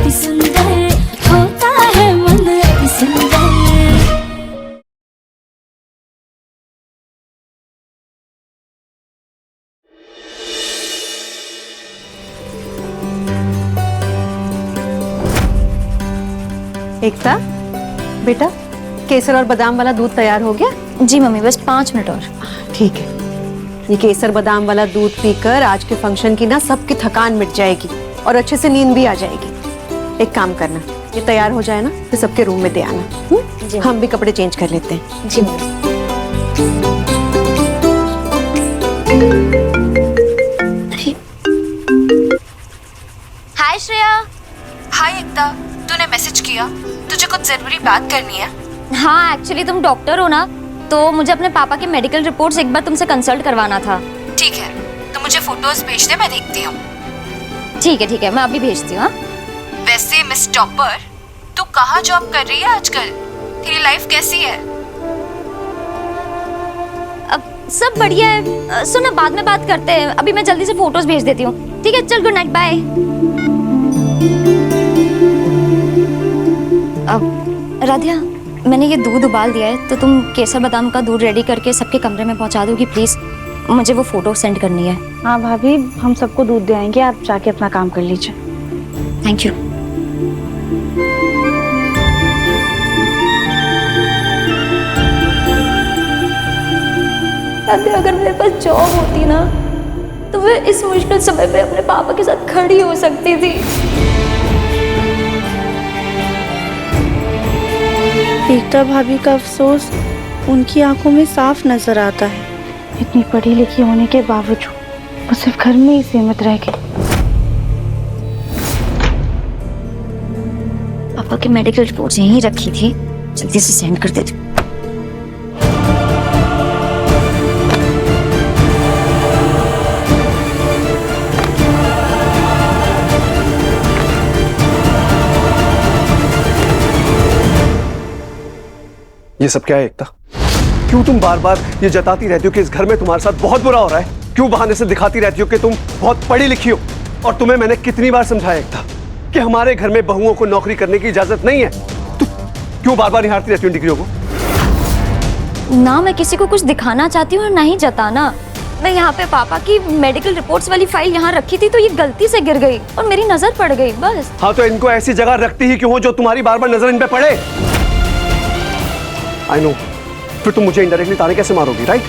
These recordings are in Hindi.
अति सुंदर, होता है मन अति सुंदर। एकता बेटा, केसर और बादाम वाला दूध तैयार हो गया? जी मम्मी, बस 5 मिनट और। ठीक है। ये केसर बादाम वाला दूध पीकर आज के फंक्शन की ना सबकी थकान मिट जाएगी और अच्छे से नींद भी आ जाएगी। एक काम करना, ये तैयार हो जाए ना तो सबके रूम में दे आना। हम भी कपड़े चेंज कर लेते हैं। जी मम्मी। हाय श्रेया। हाय एकता, तूने मैसेज किया? तुझे कुछ जरूरी बात करनी है? हाँ, एक्चुअली तुम डॉक्टर हो ना, तो मुझे अपने पापा के मेडिकल रिपोर्ट्स एक बार तुमसे कंसल्ट करवाना था। ठीक है, तो मुझे फोटोज भेज दे, मैं देखती हूँ। ठीक है, मैं अभी भेजती हूँ। वैसे मिस टॉपर, तू कहाँ जॉब कर रही है आजकल? तेरी लाइफ कैसी है? अब सब बढ़िया है। सुनो, बाद में बात करते हैं, अभी मैं जल्दी से फोटोज भेज देती हूँ। ठीक है, चल, गुड नाइट, बाय। अब राधिया, मैंने ये दूध उबाल दिया है, तो तुम केसर बादाम का दूध रेडी करके सबके कमरे में पहुंचा दोगी प्लीज? मुझे वो फोटो सेंड करनी है। हाँ भाभी, हम सबको दूध दे आएंगे, आप जाके अपना काम कर लीजिए। Thank you. अगर मेरे पास जॉब होती ना, तो मैं इस मुश्किल समय पे अपने पापा के साथ खड़ी हो सकती थी। एकता भाभी का अफसोस उनकी आंखों में साफ नजर आता है। इतनी पढ़ी लिखी होने के बावजूद वो सिर्फ घर में ही सीमित रह गई। पापा के मेडिकल रिपोर्ट्स यहीं रखी थी, जल्दी से सेंड कर देती। ये सब क्या है एकता? क्यों तुम बार बार ये जताती रहती हो कि इस घर में तुम्हारे साथ बहुत बुरा हो रहा है? क्यों बहाने से दिखाती रहती हो कि तुम बहुत पढ़ी लिखी हो? और तुम्हें मैंने कितनी बार समझाया एकता कि हमारे घर में बहुओं को नौकरी करने की इजाजत नहीं है। तुम क्यों बार बार निहारती रहती हो डिग्रियों को? ना मैं किसी को कुछ दिखाना चाहती हूँ और ना ही जताना। मैं यहाँ पे पापा की मेडिकल रिपोर्ट्स वाली फाइल यहाँ रखी थी, तो ये गलती से गिर गई और मेरी नजर पड़ गई, बस। हाँ, तो इनको ऐसी जगह रखती ही क्यों हो जो तुम्हारी बार बार नजर इन पे पड़े? आई नो, फिर तुम मुझे इनडायरेक्टली ताने कैसे मारोगी, राइट?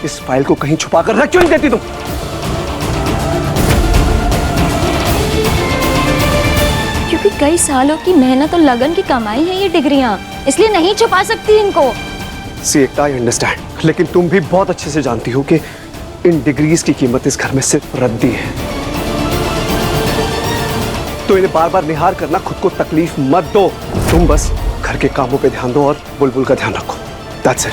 इस फाइल को कहीं छुपा कर रख क्यों नहीं देती तुम? क्योंकि कई सालों की मेहनत और लगन की कमाई है ये डिग्रियां, इसलिए नहीं छुपा सकती इनको। सी एकता, आई अंडरस्टैंड, लेकिन तुम भी बहुत अच्छे से जानती हो कि इन डिग्रीज की कीमत इस घर में सिर्फ रद्दी है। तो इन्हें बार बार निहार करना खुद को तकलीफ मत दो। तुम बस घर के कामों पे ध्यान दो और बुलबुल का ध्यान रखो। That's it.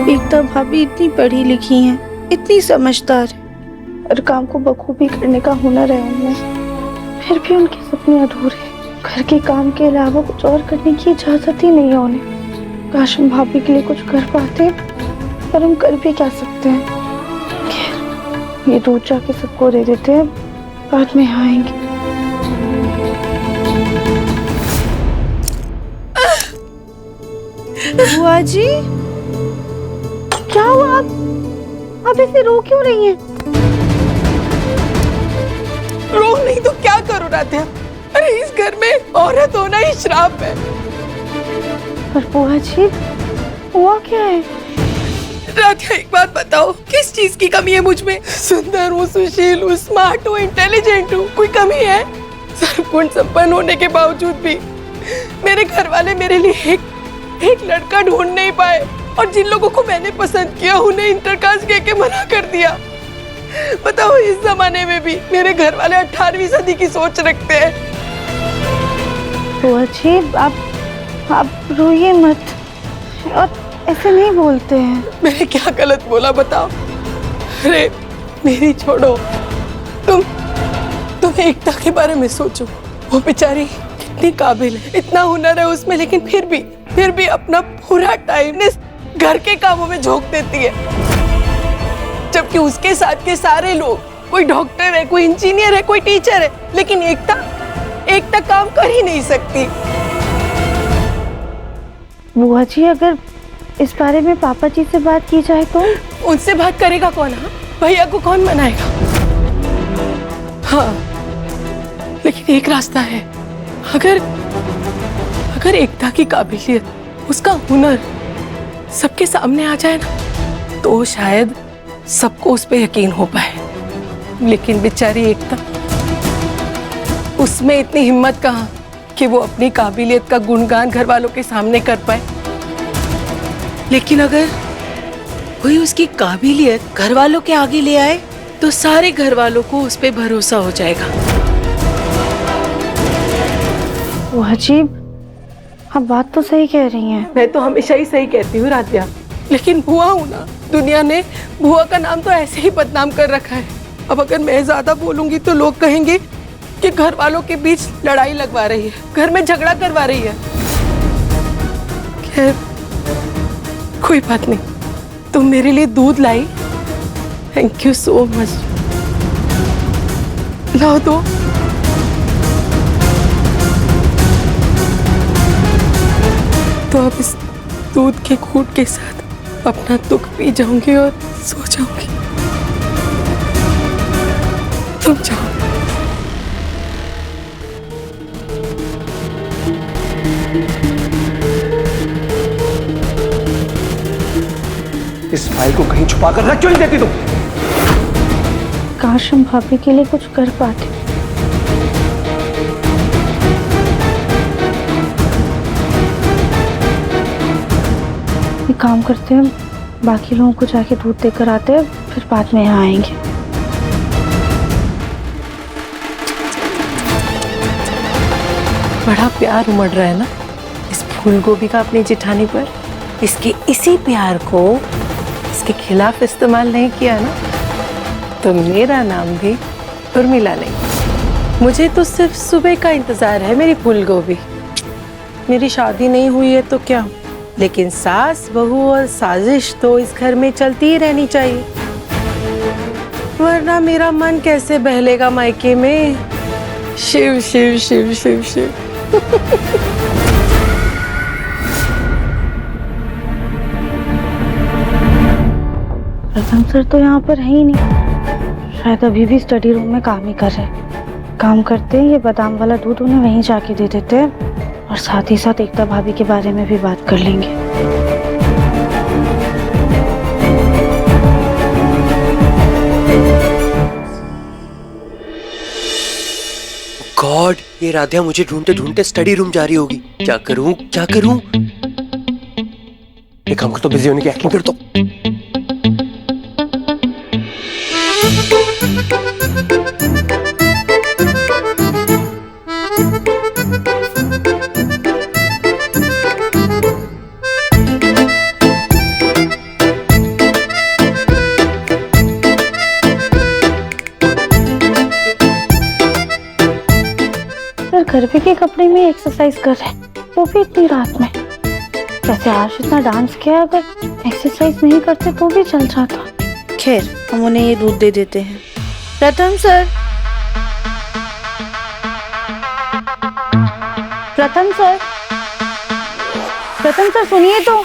एकता भाभी इतनी पढ़ी लिखी हैं, इतनी समझदार है, हर काम को बखूबी करने का हुनर है उनमें, फिर भी उनके सपने अधूरे हैं। घर के काम के अलावा कुछ और करने की इजाजत ही नहीं है उन्हें। काश हम भाभी के लिए कुछ कर पाते, पर हम कर भी क्या सकते हैं। खैर, ये दूध जाके सबको दे देते हैं, बाद में आएंगे। बुआ जी, क्या हुआ? आप ऐसे रो क्यों रही हैं? रो नहीं तो क्या करूं राधिया? अरे इस घर में औरत होना ही श्राप है। पर बुआ जी, हुआ क्या है? राधिया, एक बात बताओ, किस चीज की कमी है मुझ में? सुंदर हूँ, सुशील हूँ, स्मार्ट हूँ, इंटेलिजेंट हूँ, कोई कमी है? सर्वगुण संपन्न होने के बावजूद भी मेरे घर वाले मेरे लिए एक लड़का ढूंढ नहीं पाए, और जिन लोगों को मैंने पसंद किया उन्हें इंटरकास्ट कह के मना कर दिया। बताओ, इस जमाने में भी मेरे घर वाले 18वीं सदी की सोच रखते हैं। बुआ जी, आप रोइए मत, और ऐसे नहीं बोलते हैं। मैंने क्या गलत बोला बताओ? अरे मेरी छोड़ो, तुम तुम एकता के बारे में सोचो, वो बेचारी कितनी काबिल है, इतना हुनर है उसमें, लेकिन फिर भी अपना पूरा टाइम घर के कामों में झोंक देती है, जबकि उसके साथ के सारे लोग, कोई डॉक्टर है, कोई इंजीनियर है, कोई टीचर है, लेकिन एकता काम कर ही नहीं सकती। बुआ जी, अगर इस बारे में पापा जी से बात की जाए तो? उनसे बात करेगा कौन? हाँ, भैया को कौन मनाएगा? हाँ, लेकिन एक रास्ता है। अगर एकता की काबिलियत, उसका हुनर सबके सामने आ जाए ना, तो शायद सबको उस पे यकीन हो पाए। लेकिन बेचारी एकता, उसमें इतनी हिम्मत कहाँ कि वो अपनी काबिलियत का गुणगान घर वालों के सामने कर पाए। लेकिन अगर कोई उसकी काबिलियत घर वालों के आगे ले आए, तो सारे घर वालों को उस पे भरोसा हो जाएगा। बुआ जी, आप बात तो सही कह रही हैं। मैं तो हमेशा ही सही कहती हूँ राध्या, लेकिन बुआ हूँ ना, दुनिया ने बुआ का नाम तो ऐसे ही बदनाम कर रखा है। अब अगर मैं ज्यादा बोलूंगी तो लोग कहेंगे कि घर वालों के बीच लड़ाई लगवा रही है, घर में झगड़ा करवा रही है। खैर, कोई बात नहीं, तुम मेरे लिए दूध लाई, थैंक यू सो मच। लाओ दो। तो अब इस दूध के घूंट के साथ अपना दुख पी जाऊंगी और सो जाऊंगी। तुम जाओ। इस फाइल को कहीं छुपा कर रख क्यों नहीं देती तुम? काश हम भाभी के लिए कुछ कर पाते। एक काम करते हैं, बाकी लोगों को जाके दूध देकर आते हैं, फिर बाद में यहाँ आएंगे। बड़ा प्यार उमड़ रहा है ना इस फूल गोभी का अपनी जेठानी पर। इसके इसी प्यार को इसके खिलाफ इस्तेमाल नहीं किया ना, तो मेरा नाम भी उर्मिला नहीं। मुझे तो सिर्फ सुबह का इंतजार है मेरी फूल गोभी। मेरी शादी नहीं हुई है तो क्या, लेकिन सास बहू और साजिश तो इस घर में चलती ही रहनी चाहिए, वरना मेरा मन कैसे बहलेगा मायके में। शिव शिव शिव शिव शिव। प्रथम सर तो यहाँ पर है ही नहीं, शायद अभी भी स्टडी रूम में काम ही कर रहे हैं। काम करते हैं, ये बादाम वाला दूध उन्हें वहीं जाके दे देते हैं, और साथ ही साथ एकता भाभी के बारे में भी बात कर लेंगे। गॉड, ये राधिया मुझे ढूंढते ढूंढते स्टडी रूम जा रही होगी। क्या करूं क्या करूं? एक काम कर, तो बिजी होने की एक्टिंग कर दो। घर पे के कपड़े में एक्सरसाइज कर रहे हैं, वो भी इतनी रात में। वैसे आज इतना डांस किया, अगर एक्सरसाइज नहीं करते तो भी चल जाता। खैर, हम उन्हें ये दूध दे देते हैं। प्रथम सर, प्रथम सर, प्रथम सर सुनिए तो।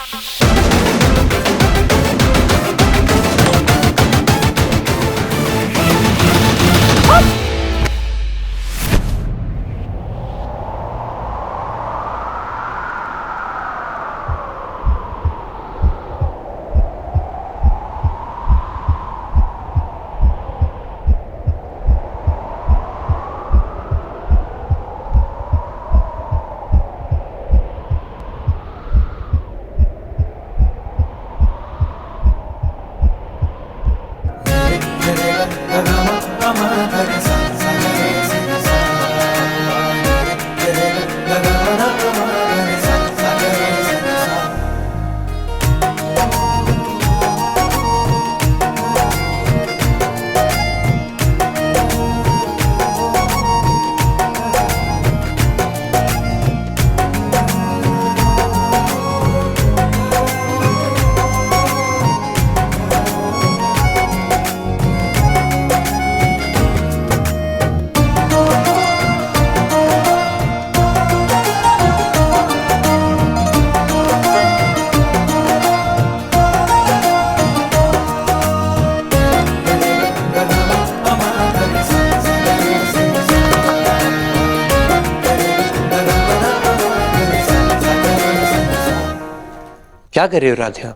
क्या कर रहे हो राधिया?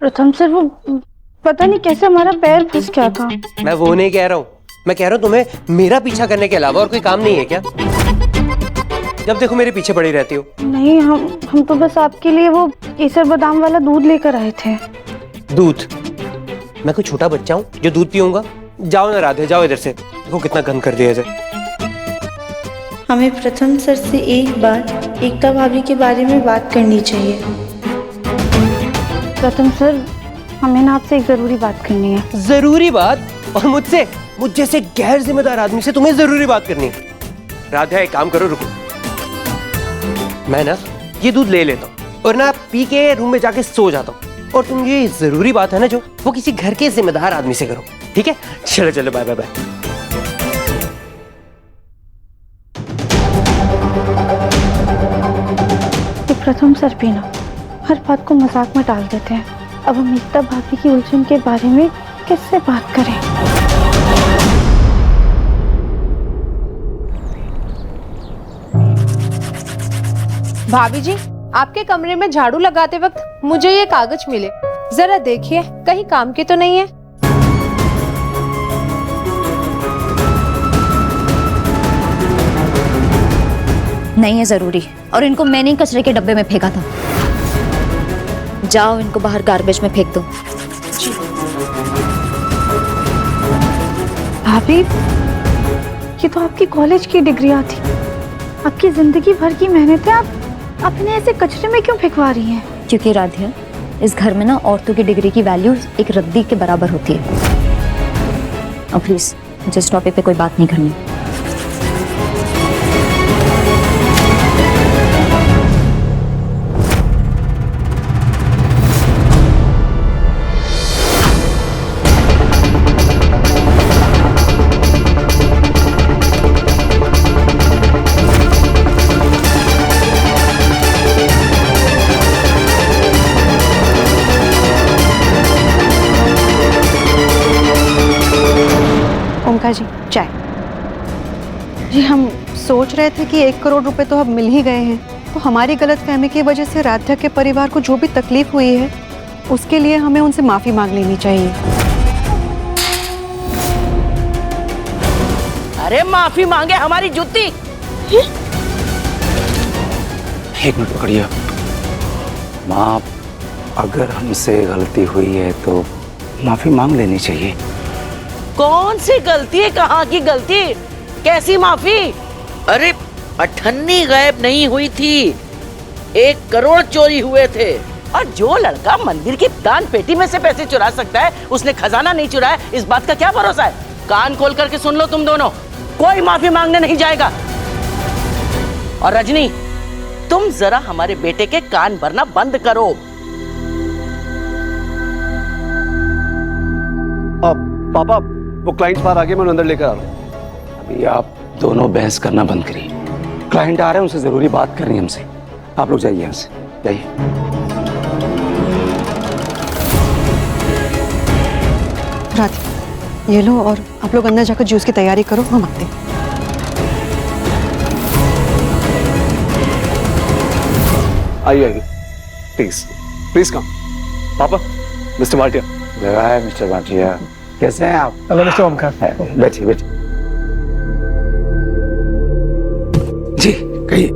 प्रथम सर, वो पता नहीं कैसे हमारा पैर फंस गया था। मैं वो नहीं कह रहा हूँ, मैं कह रहा हूँ तुम्हें मेरा पीछा करने के अलावा और कोई काम नहीं है क्या? जब देखो मेरे पीछे पड़ी रहती हो। नहीं, हम तो बस आपके लिए वो केसर बादाम वाला दूध लेकर आए थे। दूध? मैं कोई छोटा बच्चा हूँ जो दूध पीऊंगा? जाओ ना राधे, जाओ इधर से। देखो कितना गंद कर दिया इधर। हमें प्रथम सर से एक बार एकता भाभी के बारे में बात करनी चाहिए। प्रथम सर, हमें ना आपसे एक जरूरी बात करनी है। जरूरी बात? और मुझसे? मुझ जैसे गैर जिम्मेदार आदमी से तुम्हें जरूरी बात करनी है? राधा एक काम करो, रुको। मैं ना ये दूध ले लेता हूँ और ना पी के रूम में जाके सो जाता हूँ, और तुम ये जरूरी बात है ना जो, वो किसी घर के जिम्मेदार आदमी से करो, ठीक है? चलो चलो, बाय बाय बाय। प्रथम सर भी ना हर बात को मजाक में डाल देते हैं। अब हम एकता भाभी की उलझन के बारे में किससे बात करें? भाभी जी, आपके कमरे में झाड़ू लगाते वक्त मुझे ये कागज मिले, जरा देखिए कहीं काम के तो नहीं है। नहीं है जरूरी, और इनको मैंने ही कचरे के डब्बे में फेंका था। जाओ इनको बाहर गार्बेज में फेंक दो। भाभी, ये तो आपकी कॉलेज की डिग्रियां थी, आपकी जिंदगी भर की मेहनत है, आप अपने ऐसे कचरे में क्यों फेंकवा रही हैं? क्योंकि राधिया, इस घर में ना औरतों की डिग्री की वैल्यू एक रद्दी के बराबर होती है। और प्लीज मुझे इस टॉपिक पे कोई बात नहीं करनी। ओमकार जी, चाय। जी, हम सोच रहे थे कि 1 करोड़ रुपए तो अब मिल ही गए हैं, तो हमारी गलतफहमी की वजह से राधा के परिवार को जो भी तकलीफ हुई है उसके लिए हमें उनसे माफी मांग लेनी चाहिए। अरे माफी मांगे हमारी जुत्ती। एक मिनट पकड़िए माँ, अगर हमसे गलती हुई है तो माफी मांग लेनी चाहिए। कौन सी गलती है? कहाँ की गलती? कैसी माफी? अरे अठन्नी गायब नहीं हुई थी, 1 करोड़ चोरी हुए थे। और जो लड़का मंदिर की दान पेटी में से पैसे चुरा सकता है, उसने खजाना नहीं चुराया, इस बात का क्या भरोसा है? कान खोल करके सुन लो तुम दोनों, कोई माफी मांगने नहीं जाएगा। और रजनी, तुम जरा हमारे बेटे के कान भरना बंद करो। पापा, वो क्लाइंट बाहर आगे, मैं उन्हें अंदर लेकर आ रहा हूँ। अभी आप दोनों बहस करना बंद करिए। क्लाइंट आ रहे हैं, उनसे जरूरी बात करनी है हमसे। आप लोग जाइए हमसे, जाइए। राधे, ये लो, और आप लोग अंदर जाकर जूस की तैयारी करो, हम आते हैं। आइए आइए, प्लीज प्लीज कम। पापा, मिस्टर भाटिया। जगह है मिस्टर भाटिया, कैसे हैं आप? Hello mister Omkar. बैठिए बैठिए। जी कहिए।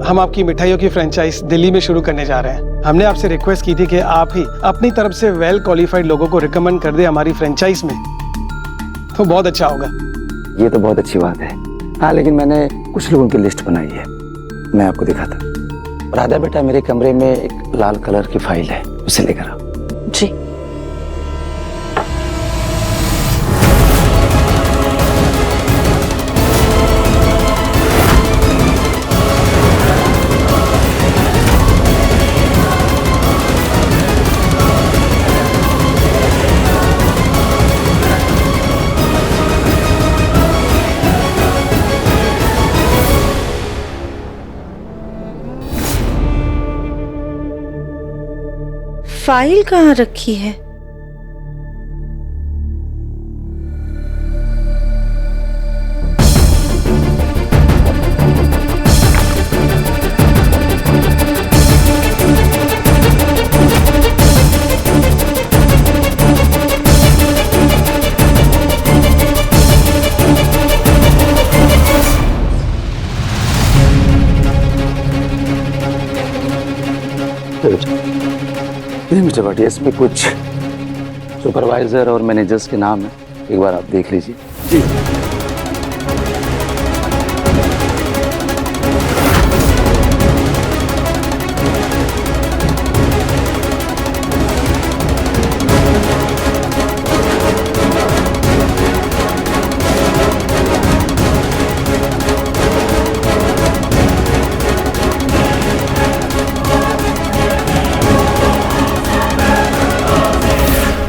हम आपकी मिठाइयों की फ्रेंचाइज दिल्ली में शुरू करने जा रहे हैं। हमने आपसे रिक्वेस्ट की थी कि आप ही अपनी तरफ से वेल क्वालिफाइड लोगों को रिकमेंड कर दे हमारी फ्रेंचाइज में, तो बहुत अच्छा होगा। ये तो बहुत अच्छी बात है। हाँ, लेकिन मैंने कुछ लोगों की लिस्ट बनाई है, मैं आपको दिखाता। राधा बेटा, मेरे कमरे में एक लाल कलर की फाइल है, उसे लेकर आओ। जी। फाइल कहाँ रखी है? नहीं मिस्टर भाटिया, इसमें कुछ सुपरवाइजर और मैनेजर्स के नाम है, एक बार आप देख लीजिए। जी।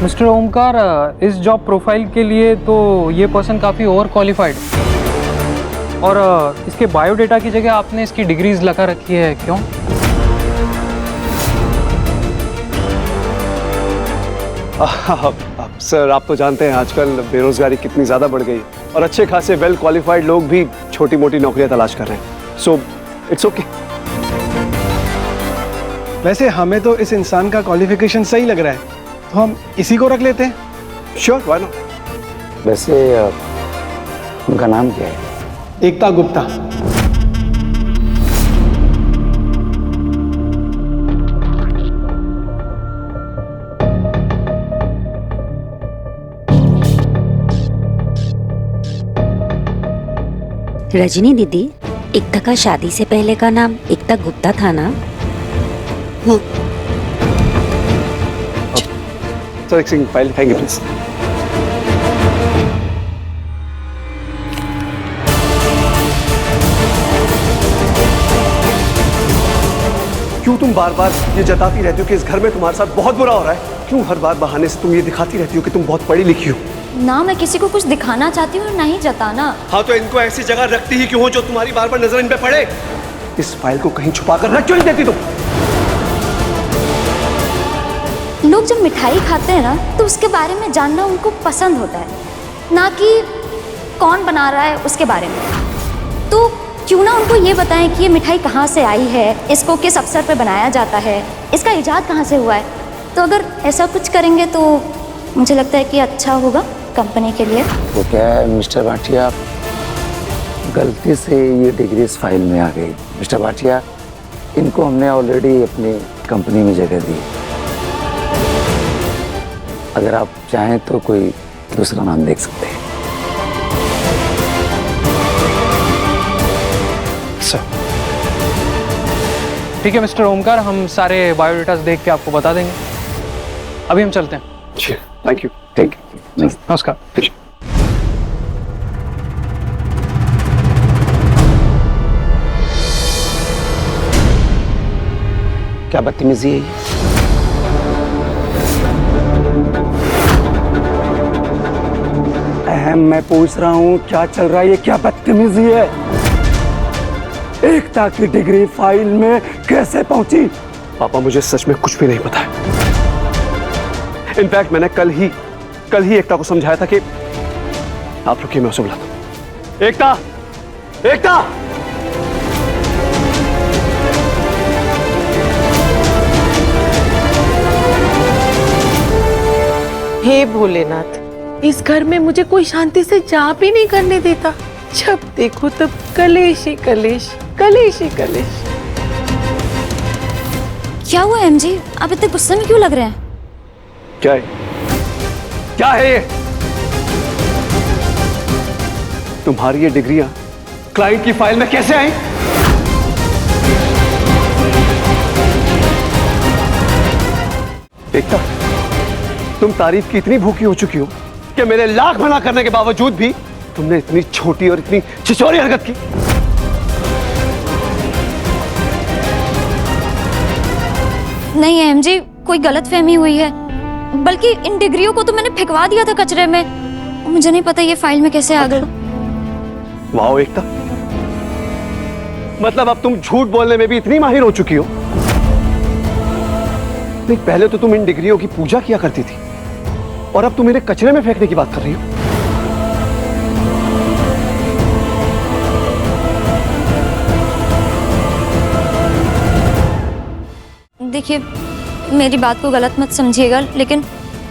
मिस्टर ओमकार, इस जॉब प्रोफाइल के लिए तो ये पर्सन काफ़ी ओवर क्वालिफाइड, और इसके बायोडेटा की जगह आपने इसकी डिग्रीज लगा रखी है, क्यों? सर, आप तो जानते हैं आजकल बेरोजगारी कितनी ज़्यादा बढ़ गई और अच्छे खासे वेल क्वालिफाइड लोग भी छोटी मोटी नौकरियां तलाश कर रहे हैं। So it's okay. वैसे हमें तो इस इंसान का क्वालिफिकेशन सही लग रहा है, तो हम इसी को रख लेते हैं। Sure, why not. वैसे उनका नाम क्या है? एकता गुप्ता। रजनी दीदी, एकता का शादी से पहले का नाम एकता गुप्ता था ना? सर, एक सिंगल फाइल दिखाएंगे प्लीज। क्यों तुम बार बार ये जताती रहती हो कि इस घर में तुम्हारे साथ बहुत बुरा हो रहा है? क्यों हर बार बहाने से तुम ये दिखाती रहती हो कि तुम बहुत पढ़ी लिखी हो? ना मैं किसी को कुछ दिखाना चाहती हूँ और ना ही जताना। हाँ, तो इनको ऐसी जगह रखती ही क्यों हो जो तुम्हारी बार बार नजर इन पे पड़े? इस फाइल को कहीं छुपा कर रख क्यों नहीं देती तुम? लोग जब मिठाई खाते हैं ना, तो उसके बारे में जानना उनको पसंद होता है, ना कि कौन बना रहा है उसके बारे में। तो क्यों ना उनको ये बताएं कि ये मिठाई कहाँ से आई है, इसको किस अवसर पे बनाया जाता है, इसका इजाद कहाँ से हुआ है। तो अगर ऐसा कुछ करेंगे तो मुझे लगता है कि अच्छा होगा कंपनी के लिए। वो क्या है मिस्टर भाटिया, गलती से ये डिग्री इस फाइल में आ गई। मिस्टर भाटिया, इनको हमने ऑलरेडी अपनी कंपनी में जगह दी। अगर आप चाहें तो कोई दूसरा नाम देख सकते हैं। ठीक है मिस्टर ओमकार, हम सारे बायोडेटास देख के आपको बता देंगे। अभी हम चलते हैं। Thank you. नमस्कार। क्या बदतमीजी है ये? मैं पूछ रहा हूँ क्या चल रहा है, ये क्या बदतमीजी है? एकता की डिग्री फाइल में कैसे पहुंची? पापा, मुझे सच में कुछ भी नहीं पता है। इनफैक्ट मैंने कल ही एकता को समझाया था कि आप रुकिए, मैं उसे बुलाता हूं। एकता, एकता! हे भोलेनाथ, इस घर में मुझे कोई शांति से जा भी नहीं करने देता। जब देखो तब कलेश ही कलेश, कलेश ही कलेश। क्या हुआ एमजी, आप इतने गुस्से में क्यों लग रहे हैं? क्या है? क्या है ये? तुम्हारी ये डिग्रियां क्लाइंट की फाइल में कैसे आई? एकता, तुम तारीफ की इतनी भूखी हो चुकी हो कि मेरे लाख मना करने के बावजूद भी तुमने इतनी छोटी और इतनी छिछोरी हरकत की। नहीं एमजी, कोई गलतफहमी हुई है। बल्कि इन डिग्रियों को तो मैंने फेंकवा दिया था कचरे में। मुझे नहीं पता ये फाइल में कैसे आ गई। वाह एकता, मतलब अब तुम झूठ बोलने में भी इतनी माहिर हो चुकी हो। नहीं, पहले तो तुम इन डिग्रियों की पूजा किया करती थी और अब तुम इन्हें कचरे में फेंकने की बात कर रही हो। देखिए, मेरी बात को गलत मत समझिएगा, लेकिन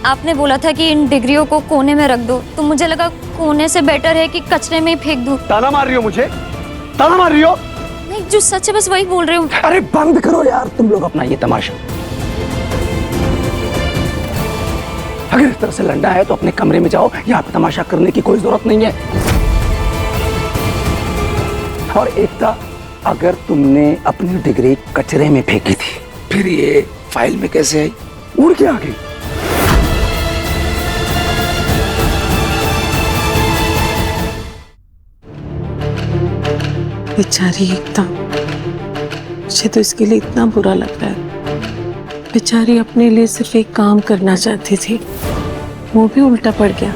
आपने बोला था कि इन डिग्रियों को कोने में रख दो, तो मुझे लगा कोने से बेटर है कि कचरे में ही फेंक दूं। ताना मार रही हो मुझे? ताना मार रही हो? नहीं, जो सच है बस वही बोल रही हूँ। अरे बंद करो यार तुम लोग अपना ये तमाशा। अगर इस तरह से लड़ना है तो अपने कमरे में जाओ, यहाँ पे तमाशा करने की कोई जरूरत नहीं है। और एकता, अगर तुमने अपनी डिग्री कचरे में फेंकी थी, फिर ये फाइल में कैसे आई, उड़ के आ गई? बेचारी एकता, मुझे तो इसके लिए इतना बुरा लग रहा है। बेचारी अपने लिए सिर्फ एक काम करना चाहती थी, वो भी उल्टा पड़ गया।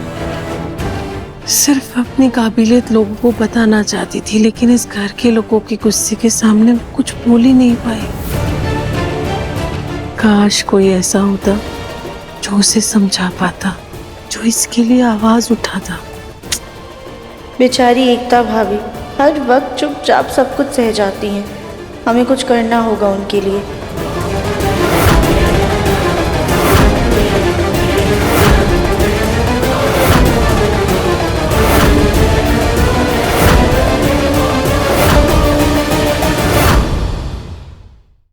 सिर्फ अपनी काबिलियत लोगों को बताना चाहती थी, लेकिन इस घर के लोगों के गुस्से के सामने कुछ बोल ही नहीं पाई। काश कोई ऐसा होता जो उसे समझा पाता, जो इसके लिए आवाज उठाता। बेचारी एकता भाभी हर वक्त चुपचाप सब कुछ सह जाती हैं। हमें कुछ करना होगा उनके लिए।